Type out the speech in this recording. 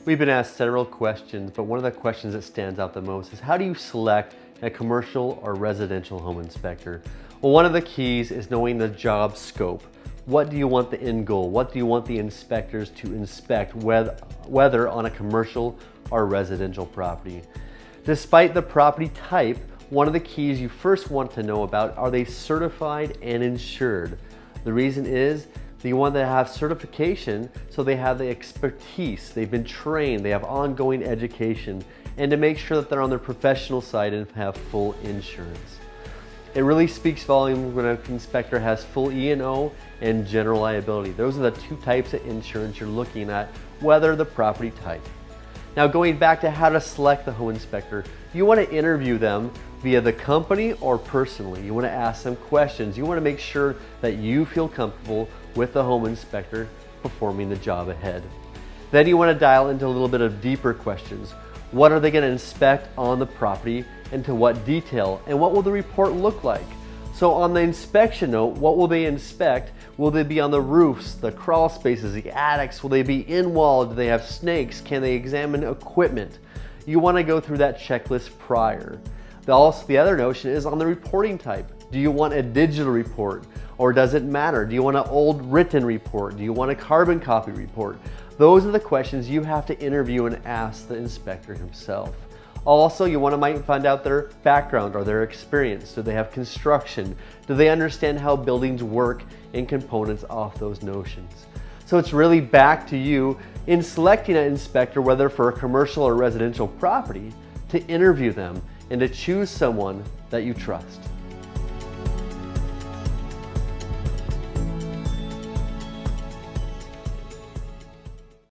We've been asked several questions, but one of the questions that stands out the most is how do you select a commercial or residential home inspector? Well, one of the keys is knowing the job scope. What do you want the end goal? What do you want the inspectors to inspect, whether on a commercial or residential property? Despite the property type, one of the keys you first want to know about, are they certified and insured? The reason is you want to have certification so they have the expertise, they've been trained, they have ongoing education, and to make sure that they're on their professional side and have full insurance. It really speaks volumes when an inspector has full E&O and general liability. Those are the two types of insurance you're looking at, whether the property type. Now, going back to how to select the home inspector, you want to interview them via the company or personally. You want to ask them questions. You want to make sure that you feel comfortable with the home inspector performing the job ahead. Then you want to dial into a little bit of deeper questions. What are they going to inspect on the property and to what detail? And what will the report look like? So on the inspection note, what will they inspect? Will they be on the roofs, the crawl spaces, the attics? Will they be in wall? Do they have snakes? Can they examine equipment? You want to go through that checklist prior. Also, the other notion is on the reporting type. Do you want a digital report or does it matter? Do you want an old written report? Do you want a carbon copy report? Those are the questions you have to interview and ask the inspector himself. Also, you might find out their background or their experience. Do they have construction? Do they understand how buildings work and components off those notions? So it's really back to you in selecting an inspector, whether for a commercial or residential property, to interview them and to choose someone that you trust.